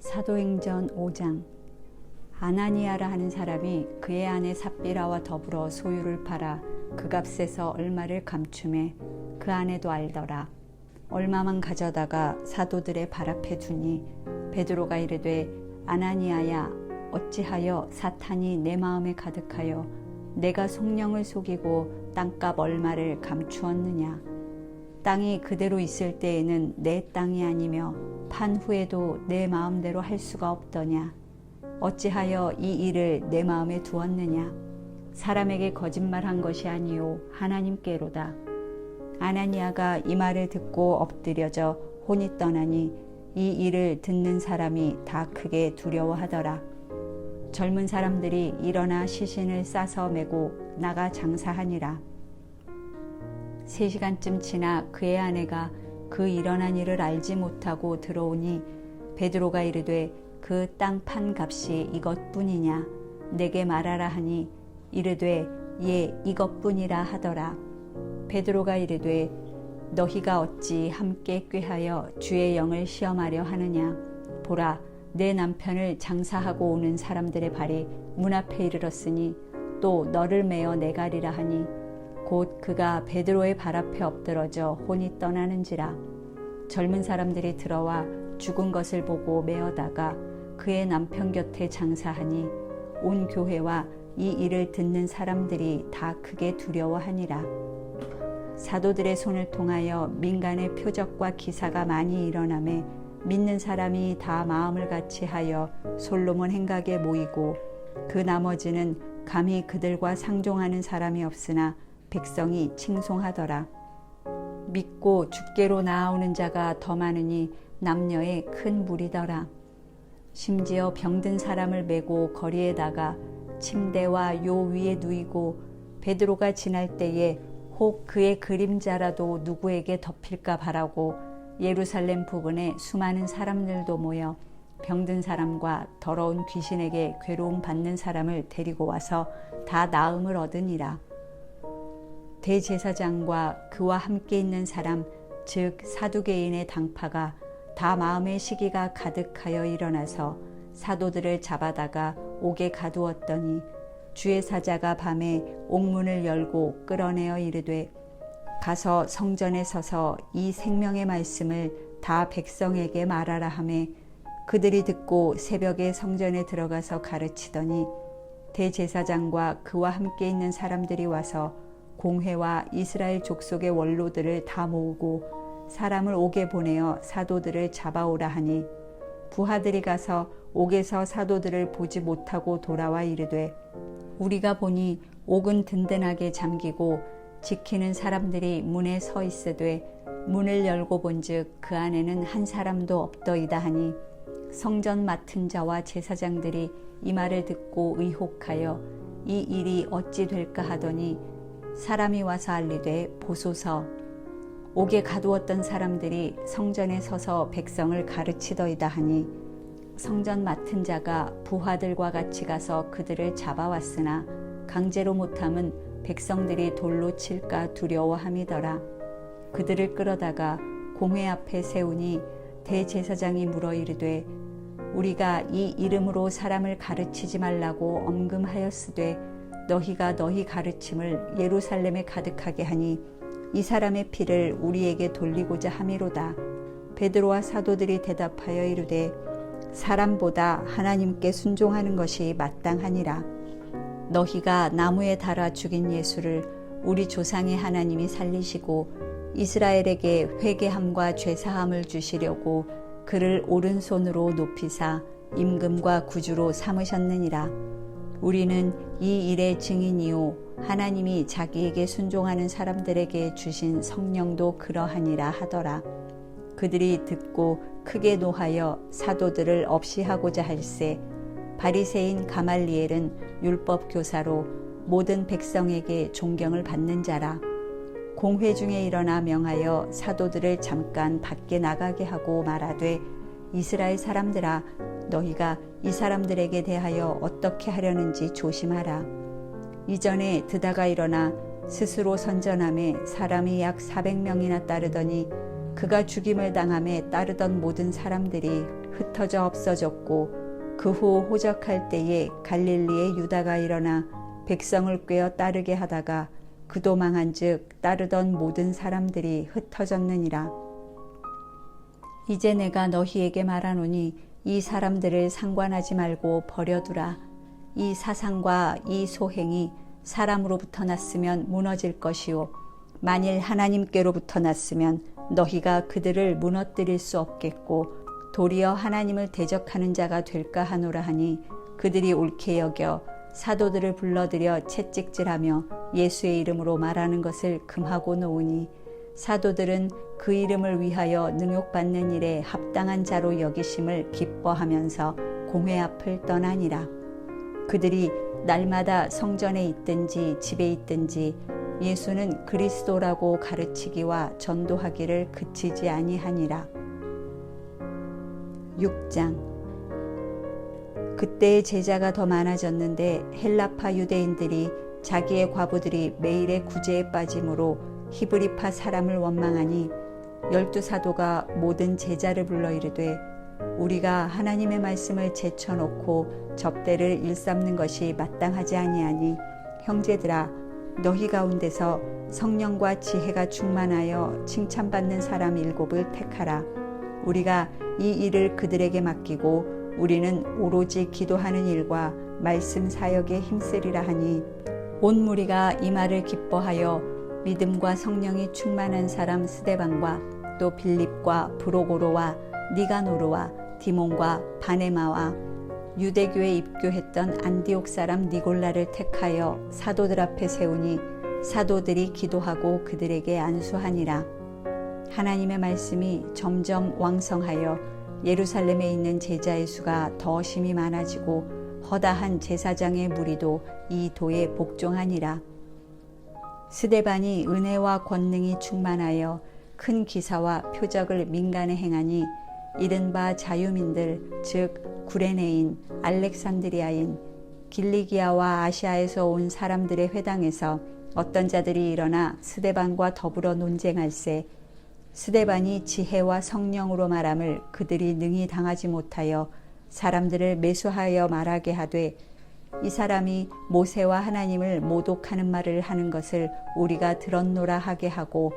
사도행전 5장. 아나니아라 하는 사람이 그의 아내 삽비라와 더불어 소유를 팔아 그 값에서 얼마를 감춤해 그 아내도 알더라. 얼마만 가져다가 사도들의 발 앞에 두니 베드로가 이르되 아나니아야, 어찌하여 사탄이 내 마음에 가득하여 내가 성령을 속이고 땅값 얼마를 감추었느냐. 땅이 그대로 있을 때에는 내 땅이 아니며 판 후에도 내 마음대로 할 수가 없더냐. 어찌하여 이 일을 내 마음에 두었느냐. 사람에게 거짓말한 것이 아니요 하나님께로다. 아나니아가 이 말을 듣고 엎드려져 혼이 떠나니 이 일을 듣는 사람이 다 크게 두려워하더라. 젊은 사람들이 일어나 시신을 싸서 메고 나가 장사하니라. 3시간쯤 지나 그의 아내가 그 일어난 일을 알지 못하고 들어오니 베드로가 이르되 그 땅 판 값이 이것뿐이냐. 내게 말하라 하니 이르되 예, 이것뿐이라 하더라. 베드로가 이르되 너희가 어찌 함께 꾀하여 주의 영을 시험하려 하느냐. 보라, 내 남편을 장사하고 오는 사람들의 발이 문 앞에 이르렀으니 또 너를 메어 내가리라 하니 곧 그가 베드로의 발 앞에 엎드러져 혼이 떠나는지라. 젊은 사람들이 들어와 죽은 것을 보고 메어다가 그의 남편 곁에 장사하니 온 교회와 이 일을 듣는 사람들이 다 크게 두려워하니라. 사도들의 손을 통하여 민간의 표적과 기사가 많이 일어나매 믿는 사람이 다 마음을 같이하여 솔로몬 행각에 모이고 그 나머지는 감히 그들과 상종하는 사람이 없으나 백성이 칭송하더라. 믿고 주께로 나아오는 자가 더 많으니 남녀의 큰 무리더라. 심지어 병든 사람을 메고 거리에다가 침대와 요 위에 누이고 베드로가 지날 때에 혹 그의 그림자라도 누구에게 덮일까 바라고 예루살렘 부근에 수많은 사람들도 모여 병든 사람과 더러운 귀신에게 괴로움 받는 사람을 데리고 와서 다 나음을 얻으니라. 대제사장과 그와 함께 있는 사람 즉 사두개인의 당파가 다 마음의 시기가 가득하여 일어나서 사도들을 잡아다가 옥에 가두었더니 주의 사자가 밤에 옥문을 열고 끌어내어 이르되 가서 성전에 서서 이 생명의 말씀을 다 백성에게 말하라 하매 그들이 듣고 새벽에 성전에 들어가서 가르치더니 대제사장과 그와 함께 있는 사람들이 와서 공회와 이스라엘 족속의 원로들을 다 모으고 사람을 옥에 보내어 사도들을 잡아오라 하니 부하들이 가서 옥에서 사도들을 보지 못하고 돌아와 이르되 우리가 보니 옥은 든든하게 잠기고 지키는 사람들이 문에 서 있으되 문을 열고 본즉 그 안에는 한 사람도 없더이다 하니 성전 맡은 자와 제사장들이 이 말을 듣고 의혹하여 이 일이 어찌 될까 하더니 사람이 와서 알리되 보소서, 옥에 가두었던 사람들이 성전에 서서 백성을 가르치더이다 하니 성전 맡은 자가 부하들과 같이 가서 그들을 잡아왔으나 강제로 못함은 백성들이 돌로 칠까 두려워함이더라. 그들을 끌어다가 공회 앞에 세우니 대제사장이 물어 이르되 우리가 이 이름으로 사람을 가르치지 말라고 엄금하였으되 너희가 너희 가르침을 예루살렘에 가득하게 하니 이 사람의 피를 우리에게 돌리고자 함이로다. 베드로와 사도들이 대답하여 이르되 사람보다 하나님께 순종하는 것이 마땅하니라. 너희가 나무에 달아 죽인 예수를 우리 조상의 하나님이 살리시고 이스라엘에게 회개함과 죄사함을 주시려고 그를 오른손으로 높이사 임금과 구주로 삼으셨느니라. 우리는 이 일의 증인이요 하나님이 자기에게 순종하는 사람들에게 주신 성령도 그러하니라 하더라. 그들이 듣고 크게 노하여 사도들을 없이 하고자 할세 바리새인 가말리엘은 율법 교사로 모든 백성에게 존경을 받는 자라. 공회 중에 일어나 명하여 사도들을 잠깐 밖에 나가게 하고 말하되 이스라엘 사람들아, 너희가 이 사람들에게 대하여 어떻게 하려는지 조심하라. 이전에 드다가 일어나 스스로 선전함에 사람이 약 400명이나 따르더니 그가 죽임을 당함에 따르던 모든 사람들이 흩어져 없어졌고 그 후 호적할 때에 갈릴리의 유다가 일어나 백성을 꾀어 따르게 하다가 그도 망한즉 따르던 모든 사람들이 흩어졌느니라. 이제 내가 너희에게 말하노니 이 사람들을 상관하지 말고 버려두라. 이 사상과 이 소행이 사람으로부터 났으면 무너질 것이요 만일 하나님께로부터 났으면 너희가 그들을 무너뜨릴 수 없겠고 도리어 하나님을 대적하는 자가 될까 하노라 하니 그들이 옳게 여겨 사도들을 불러들여 채찍질하며 예수의 이름으로 말하는 것을 금하고 놓으니 사도들은 그 이름을 위하여 능욕받는 일에 합당한 자로 여기심을 기뻐하면서 공회 앞을 떠나니라. 그들이 날마다 성전에 있든지 집에 있든지 예수는 그리스도라고 가르치기와 전도하기를 그치지 아니하니라. 6장. 그때의 제자가 더 많아졌는데 헬라파 유대인들이 자기의 과부들이 매일의 구제에 빠짐으로 히브리파 사람을 원망하니 12사도가 모든 제자를 불러 이르되 우리가 하나님의 말씀을 제쳐놓고 접대를 일삼는 것이 마땅하지 아니하니 형제들아 너희 가운데서 성령과 지혜가 충만하여 칭찬받는 사람 7을 택하라. 우리가 이 일을 그들에게 맡기고 우리는 오로지 기도하는 일과 말씀 사역에 힘쓰리라 하니 온 무리가 이 말을 기뻐하여 믿음과 성령이 충만한 사람 스데반과 또 빌립과 브로고로와 니가노르와 디몬과 바네마와 유대교에 입교했던 안디옥 사람 니골라를 택하여 사도들 앞에 세우니 사도들이 기도하고 그들에게 안수하니라. 하나님의 말씀이 점점 왕성하여 예루살렘에 있는 제자의 수가 더 심히 많아지고 허다한 제사장의 무리도 이 도에 복종하니라. 스데반이 은혜와 권능이 충만하여 큰 기사와 표적을 민간에 행하니 이른바 자유민들 즉 구레네인, 알렉산드리아인, 길리기아와 아시아에서 온 사람들의 회당에서 어떤 자들이 일어나 스데반과 더불어 논쟁할세 스데반이 지혜와 성령으로 말함을 그들이 능히 당하지 못하여 사람들을 매수하여 말하게 하되 이 사람이 모세와 하나님을 모독하는 말을 하는 것을 우리가 들었노라 하게 하고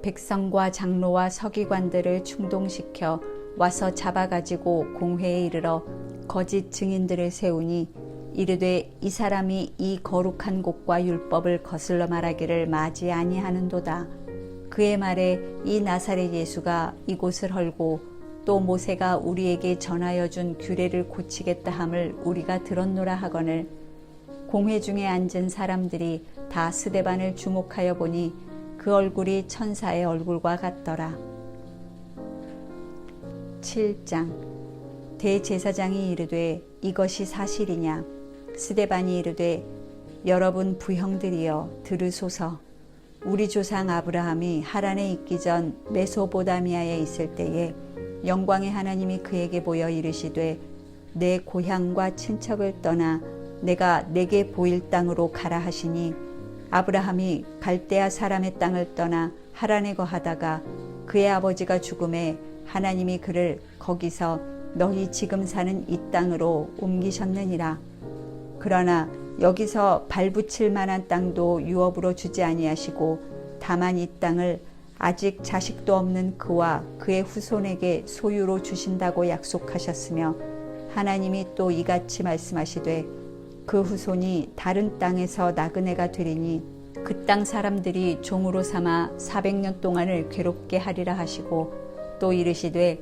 백성과 장로와 서기관들을 충동시켜 와서 잡아가지고 공회에 이르러 거짓 증인들을 세우니 이르되 이 사람이 이 거룩한 곳과 율법을 거슬러 말하기를 마지 아니하는도다. 그의 말에 이 나사렛 예수가 이곳을 헐고 또 모세가 우리에게 전하여 준 규례를 고치겠다 함을 우리가 들었노라 하거늘 공회 중에 앉은 사람들이 다 스데반을 주목하여 보니 그 얼굴이 천사의 얼굴과 같더라. 7장. 대제사장이 이르되 이것이 사실이냐? 스데반이 이르되 여러분 부형들이여 들으소서. 우리 조상 아브라함이 하란에 있기 전 메소보다미아에 있을 때에 영광의 하나님이 그에게 보여 이르시되 내 고향과 친척을 떠나 내가 내게 보일 땅으로 가라 하시니 아브라함이 갈대아 사람의 땅을 떠나 하란에 거하다가 그의 아버지가 죽음에 하나님이 그를 거기서 너희 지금 사는 이 땅으로 옮기셨느니라. 그러나 여기서 발붙일 만한 땅도 유업으로 주지 아니하시고 다만 이 땅을 아직 자식도 없는 그와 그의 후손에게 소유로 주신다고 약속하셨으며 하나님이 또 이같이 말씀하시되 그 후손이 다른 땅에서 나그네가 되리니 그 땅 사람들이 종으로 삼아 400년 동안을 괴롭게 하리라 하시고 또 이르시되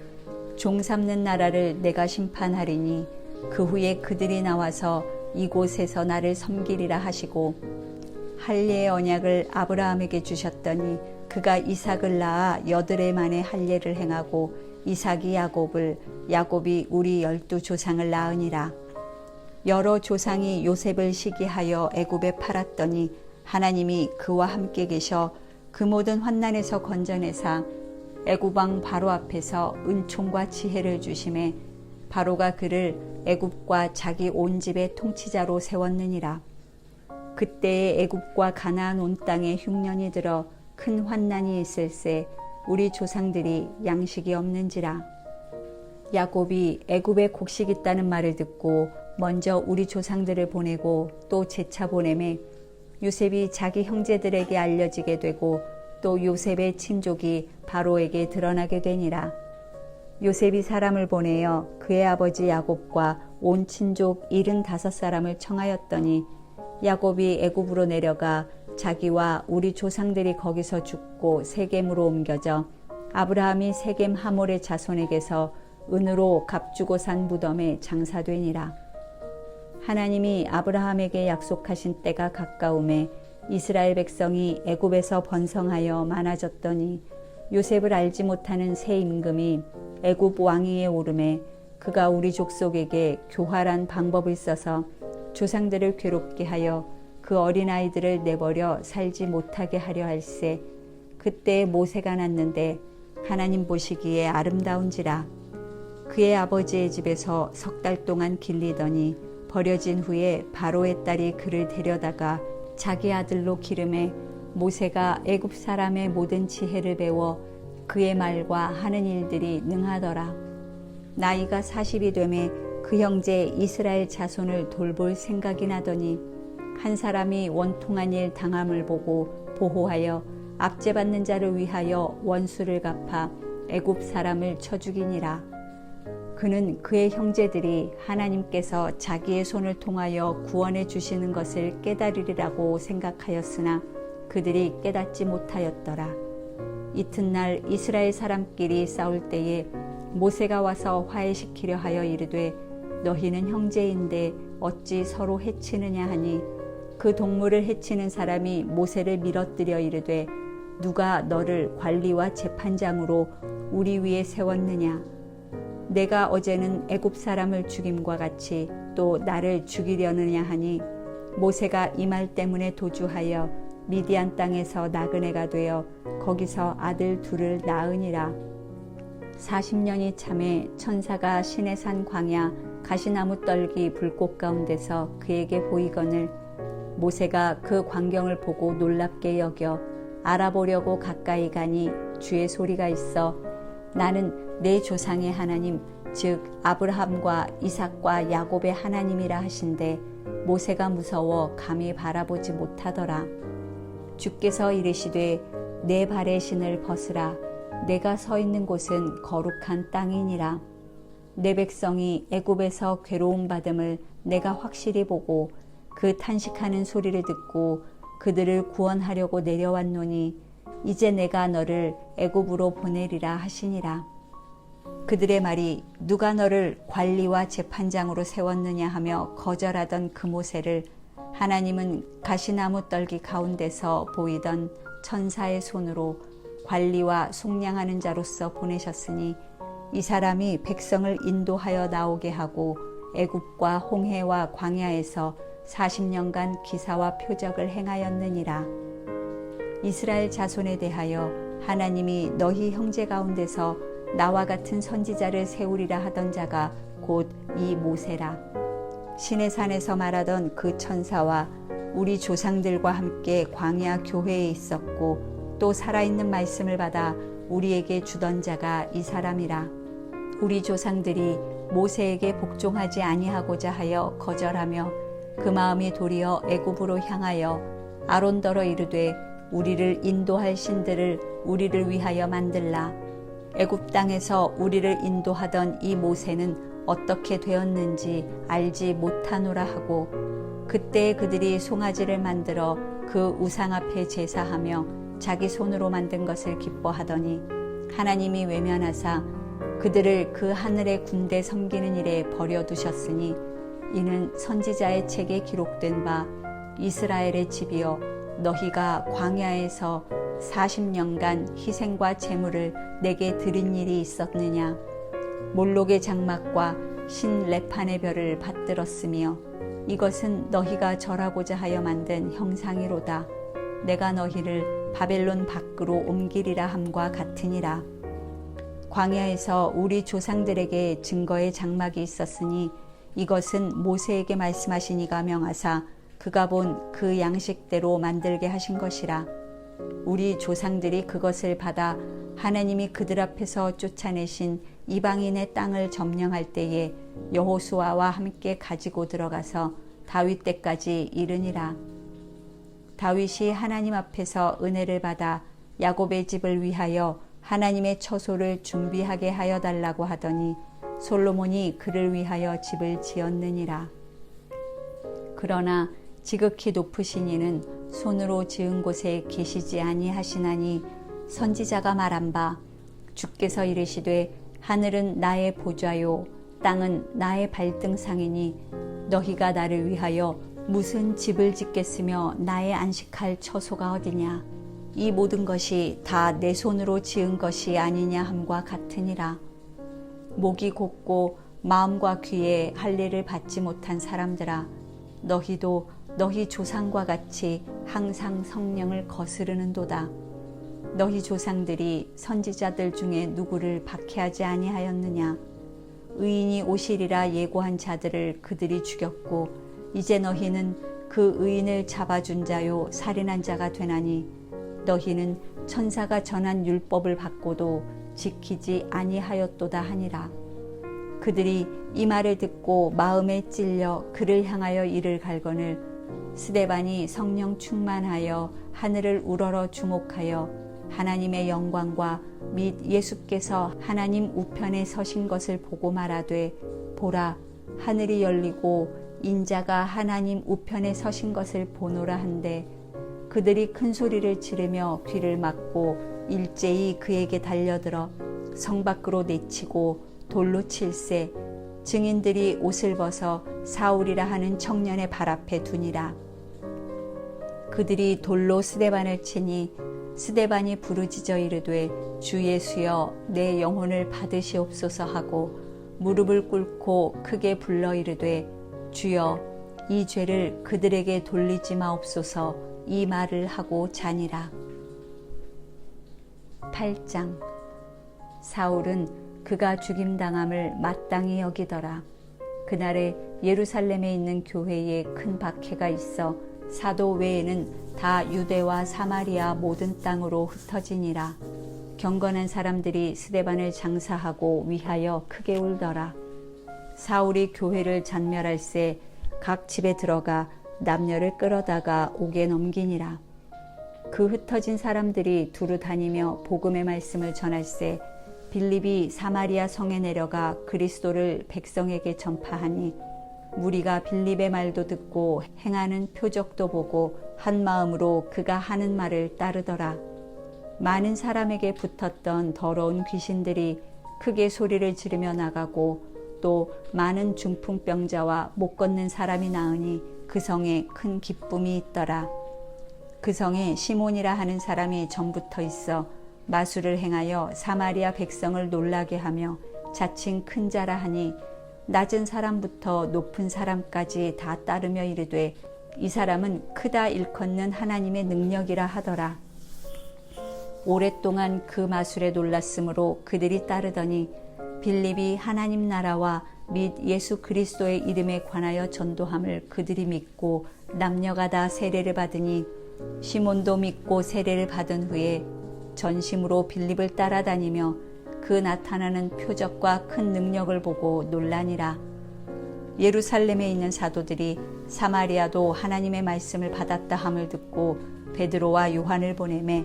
종 삼는 나라를 내가 심판하리니 그 후에 그들이 나와서 이곳에서 나를 섬기리라 하시고 할례의 언약을 아브라함에게 주셨더니 그가 이삭을 낳아 8해 만에 할례를 행하고 이삭이 야곱을 야곱이 우리 12조상을 낳으니라. 여러 조상이 요셉을 시기하여 애굽에 팔았더니 하나님이 그와 함께 계셔 그 모든 환난에서 건져내사 애굽 왕 바로 앞에서 은총과 지혜를 주심에 바로가 그를 애굽과 자기 온 집의 통치자로 세웠느니라. 그때에 애굽과 가나안 온 땅에 흉년이 들어 큰 환난이 있을세 우리 조상들이 양식이 없는지라. 야곱이 애굽에 곡식 있다는 말을 듣고 먼저 우리 조상들을 보내고 또 재차 보내매 요셉이 자기 형제들에게 알려지게 되고 또 요셉의 친족이 바로에게 드러나게 되니라. 요셉이 사람을 보내어 그의 아버지 야곱과 온 친족 75사람을 청하였더니 야곱이 애굽으로 내려가 자기와 우리 조상들이 거기서 죽고 세겜으로 옮겨져 아브라함이 세겜 하몰의 자손에게서 은으로 값주고 산 무덤에 장사되니라. 하나님이 아브라함에게 약속하신 때가 가까움에 이스라엘 백성이 애굽에서 번성하여 많아졌더니 요셉을 알지 못하는 새 임금이 애굽 왕위에 오르매 그가 우리 족속에게 교활한 방법을 써서 조상들을 괴롭게 하여 그 어린아이들을 내버려 살지 못하게 하려 할세. 그때 모세가 났는데 하나님 보시기에 아름다운지라. 그의 아버지의 집에서 3달 동안 길리더니 버려진 후에 바로의 딸이 그를 데려다가 자기 아들로 기름해 모세가 애굽 사람의 모든 지혜를 배워 그의 말과 하는 일들이 능하더라. 나이가 40이 되매 그 형제 이스라엘 자손을 돌볼 생각이 나더니 한 사람이 원통한 일 당함을 보고 보호하여 압제받는 자를 위하여 원수를 갚아 애굽 사람을 쳐 죽이니라. 그는 그의 형제들이 하나님께서 자기의 손을 통하여 구원해 주시는 것을 깨달으리라고 생각하였으나 그들이 깨닫지 못하였더라. 이튿날 이스라엘 사람끼리 싸울 때에 모세가 와서 화해시키려 하여 이르되 너희는 형제인데 어찌 서로 해치느냐 하니 그 동물을 해치는 사람이 모세를 밀어뜨려 이르되 누가 너를 관리와 재판장으로 우리 위에 세웠느냐. 내가 어제는 애굽 사람을 죽임과 같이 또 나를 죽이려느냐 하니 모세가 이 말 때문에 도주하여 미디안 땅에서 나그네가 되어 거기서 아들 둘을 낳으니라. 40년이 참에 천사가 시내산 광야 가시나무 떨기 불꽃 가운데서 그에게 보이거늘 모세가 그 광경을 보고 놀랍게 여겨 알아보려고 가까이 가니 주의 소리가 있어 나는 내 조상의 하나님 즉 아브라함과 이삭과 야곱의 하나님이라 하신데 모세가 무서워 감히 바라보지 못하더라. 주께서 이르시되 내 발의 신을 벗으라. 내가 서 있는 곳은 거룩한 땅이니라. 내 백성이 애굽에서 괴로움 받음을 내가 확실히 보고 그 탄식하는 소리를 듣고 그들을 구원하려고 내려왔노니 이제 내가 너를 애굽으로 보내리라 하시니라. 그들의 말이 누가 너를 관리와 재판장으로 세웠느냐 하며 거절하던 그 모세를 하나님은 가시나무 떨기 가운데서 보이던 천사의 손으로 관리와 속량하는 자로서 보내셨으니 이 사람이 백성을 인도하여 나오게 하고 애굽과 홍해와 광야에서 40년간 기사와 표적을 행하였느니라. 이스라엘 자손에 대하여 하나님이 너희 형제 가운데서 나와 같은 선지자를 세우리라 하던 자가 곧 이 모세라. 시내산에서 말하던 그 천사와 우리 조상들과 함께 광야 교회에 있었고 또 살아있는 말씀을 받아 우리에게 주던 자가 이 사람이라. 우리 조상들이 모세에게 복종하지 아니하고자 하여 거절하며 그 마음이 도리어 애굽으로 향하여 아론더러 이르되 우리를 인도할 신들을 우리를 위하여 만들라. 애굽 땅에서 우리를 인도하던 이 모세는 어떻게 되었는지 알지 못하노라 하고 그때 그들이 송아지를 만들어 그 우상 앞에 제사하며 자기 손으로 만든 것을 기뻐하더니 하나님이 외면하사 그들을 그 하늘의 군대 섬기는 일에 버려두셨으니 이는 선지자의 책에 기록된 바 이스라엘의 집이여 너희가 광야에서 40년간 희생과 제물을 내게 드린 일이 있었느냐. 몰록의 장막과 신 레판의 별을 받들었으며 이것은 너희가 절하고자 하여 만든 형상이로다. 내가 너희를 바벨론 밖으로 옮기리라 함과 같으니라. 광야에서 우리 조상들에게 증거의 장막이 있었으니 이것은 모세에게 말씀하시니가 명하사 그가 본 그 양식대로 만들게 하신 것이라. 우리 조상들이 그것을 받아 하나님이 그들 앞에서 쫓아내신 이방인의 땅을 점령할 때에 여호수아와 함께 가지고 들어가서 다윗 때까지 이르니라. 다윗이 하나님 앞에서 은혜를 받아 야곱의 집을 위하여 하나님의 처소를 준비하게 하여 달라고 하더니 솔로몬이 그를 위하여 집을 지었느니라. 그러나 지극히 높으신 이는 손으로 지은 곳에 계시지 아니하시나니 선지자가 말한 바 주께서 이르시되 하늘은 나의 보좌요 땅은 나의 발등상이니 너희가 나를 위하여 무슨 집을 짓겠으며 나의 안식할 처소가 어디냐. 이 모든 것이 다 내 손으로 지은 것이 아니냐 함과 같으니라. 목이 곧고 마음과 귀에 할례를 받지 못한 사람들아, 너희도 너희 조상과 같이 항상 성령을 거스르는도다. 너희 조상들이 선지자들 중에 누구를 박해하지 아니하였느냐. 의인이 오시리라 예고한 자들을 그들이 죽였고 이제 너희는 그 의인을 잡아준 자요 살인한 자가 되나니 너희는 천사가 전한 율법을 받고도 지키지 아니하였도다 하니라. 그들이 이 말을 듣고 마음에 찔려 그를 향하여 이를 갈거늘 스데반이 성령 충만하여 하늘을 우러러 주목하여 하나님의 영광과 및 예수께서 하나님 우편에 서신 것을 보고 말하되 보라 하늘이 열리고 인자가 하나님 우편에 서신 것을 보노라 한데 그들이 큰 소리를 지르며 귀를 막고 일제히 그에게 달려들어 성 밖으로 내치고 돌로 칠세 증인들이 옷을 벗어 사울이라 하는 청년의 발 앞에 두니라. 그들이 돌로 스데반을 치니 스데반이 부르짖어 이르되 주 예수여 내 영혼을 받으시옵소서 하고 무릎을 꿇고 크게 불러 이르되 주여 이 죄를 그들에게 돌리지 마옵소서 이 말을 하고 자니라. 8장. 사울은 그가 죽임당함을 마땅히 여기더라. 그날에 예루살렘에 있는 교회에 큰 박해가 있어 사도 외에는 다 유대와 사마리아 모든 땅으로 흩어지니라. 경건한 사람들이 스데반을 장사하고 위하여 크게 울더라. 사울이 교회를 전멸할새 각 집에 들어가 남녀를 끌어다가 옥에 넘기니라. 그 흩어진 사람들이 두루 다니며 복음의 말씀을 전할새 빌립이 사마리아 성에 내려가 그리스도를 백성에게 전파하니 무리가 빌립의 말도 듣고 행하는 표적도 보고 한 마음으로 그가 하는 말을 따르더라. 많은 사람에게 붙었던 더러운 귀신들이 크게 소리를 지르며 나가고 또 많은 중풍병자와 못 걷는 사람이 나으니 그 성에 큰 기쁨이 있더라. 그 성에 시몬이라 하는 사람이 전부터 있어 마술을 행하여 사마리아 백성을 놀라게 하며 자칭 큰 자라 하니 낮은 사람부터 높은 사람까지 다 따르며 이르되 이 사람은 크다 일컫는 하나님의 능력이라 하더라. 오랫동안 그 마술에 놀랐으므로 그들이 따르더니 빌립이 하나님 나라와 및 예수 그리스도의 이름에 관하여 전도함을 그들이 믿고 남녀가 다 세례를 받으니 시몬도 믿고 세례를 받은 후에 전심으로 빌립을 따라다니며 그 나타나는 표적과 큰 능력을 보고 놀라니라. 예루살렘에 있는 사도들이 사마리아도 하나님의 말씀을 받았다 함을 듣고 베드로와 요한을 보내매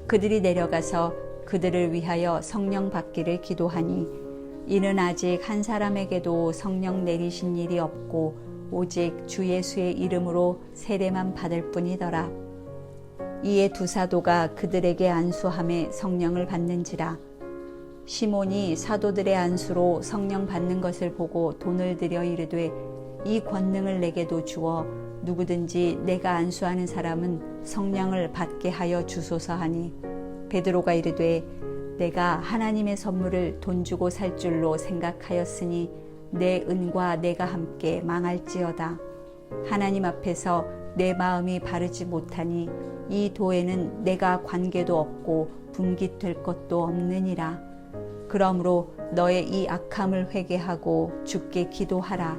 그들이 내려가서 그들을 위하여 성령 받기를 기도하니 이는 아직 한 사람에게도 성령 내리신 일이 없고 오직 주 예수의 이름으로 세례만 받을 뿐이더라. 이에 두 사도가 그들에게 안수함에 성령을 받는지라. 시몬이 사도들의 안수로 성령 받는 것을 보고 돈을 들여 이르되 이 권능을 내게도 주어 누구든지 내가 안수하는 사람은 성령을 받게 하여 주소서 하니 베드로가 이르되 내가 하나님의 선물을 돈 주고 살 줄로 생각하였으니 내 은과 내가 함께 망할지어다. 하나님 앞에서 내 마음이 바르지 못하니 이 도에는 내가 관계도 없고 분깃될 것도 없느니라. 그러므로 너의 이 악함을 회개하고 주께 기도하라.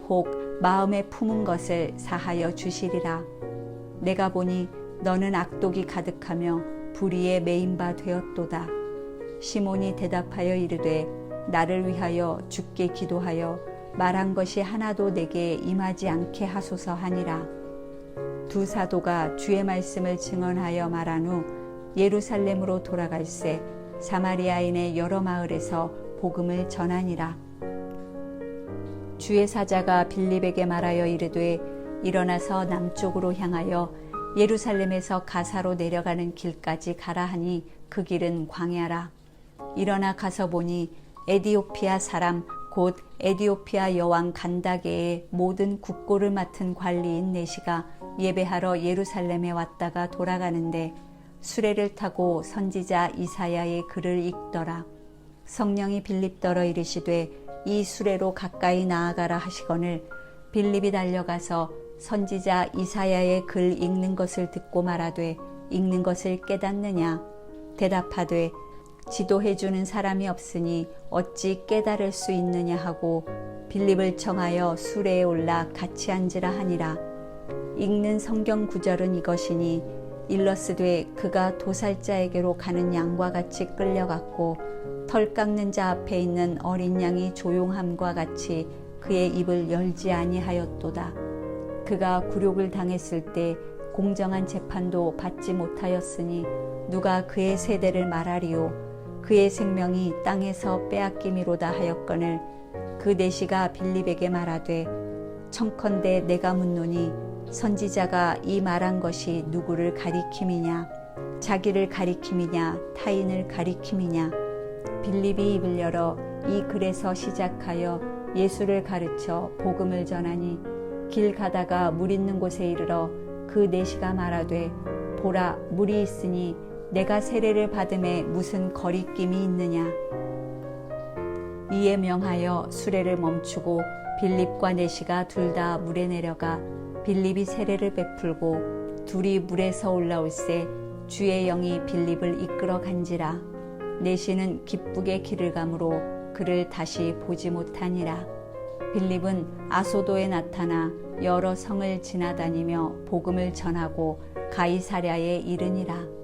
혹 마음에 품은 것을 사하여 주시리라. 내가 보니 너는 악독이 가득하며 불의에 매인 바 되었도다. 시몬이 대답하여 이르되 나를 위하여 주께 기도하여 말한 것이 하나도 내게 임하지 않게 하소서 하니라. 두 사도가 주의 말씀을 증언하여 말한 후 예루살렘으로 돌아갈새 사마리아인의 여러 마을에서 복음을 전하니라. 주의 사자가 빌립에게 말하여 이르되 일어나서 남쪽으로 향하여 예루살렘에서 가사로 내려가는 길까지 가라 하니 그 길은 광야라. 일어나 가서 보니 에디오피아 사람 곧 에디오피아 여왕 간다게의 모든 국고를 맡은 관리인 내시가 예배하러 예루살렘에 왔다가 돌아가는데 수레를 타고 선지자 이사야의 글을 읽더라. 성령이 빌립더러 이르시되 이 수레로 가까이 나아가라 하시거늘 빌립이 달려가서 선지자 이사야의 글 읽는 것을 듣고 말하되 읽는 것을 깨닫느냐? 대답하되 지도해주는 사람이 없으니 어찌 깨달을 수 있느냐 하고 빌립을 청하여 수레에 올라 같이 앉으라 하니라. 읽는 성경 구절은 이것이니 일러스되 그가 도살자에게로 가는 양과 같이 끌려갔고 털 깎는 자 앞에 있는 어린 양이 조용함과 같이 그의 입을 열지 아니하였도다. 그가 굴욕을 당했을 때 공정한 재판도 받지 못하였으니 누가 그의 세대를 말하리요. 그의 생명이 땅에서 빼앗김이로다 하였거늘 그 내시가 빌립에게 말하되 청컨대 내가 묻노니 선지자가 이 말한 것이 누구를 가리킴이냐? 자기를 가리킴이냐? 타인을 가리킴이냐? 빌립이 입을 열어 이 글에서 시작하여 예수를 가르쳐 복음을 전하니 길 가다가 물 있는 곳에 이르러 그 내시가 말하되 보라 물이 있으니 내가 세례를 받음에 무슨 거리낌이 있느냐? 이에 명하여 수레를 멈추고 빌립과 내시가 둘 다 물에 내려가 빌립이 세례를 베풀고 둘이 물에서 올라올새 주의 영이 빌립을 이끌어 간지라. 내시는 기쁘게 길을 가므로 그를 다시 보지 못하니라. 빌립은 아소도에 나타나 여러 성을 지나다니며 복음을 전하고 가이사랴에 이르니라.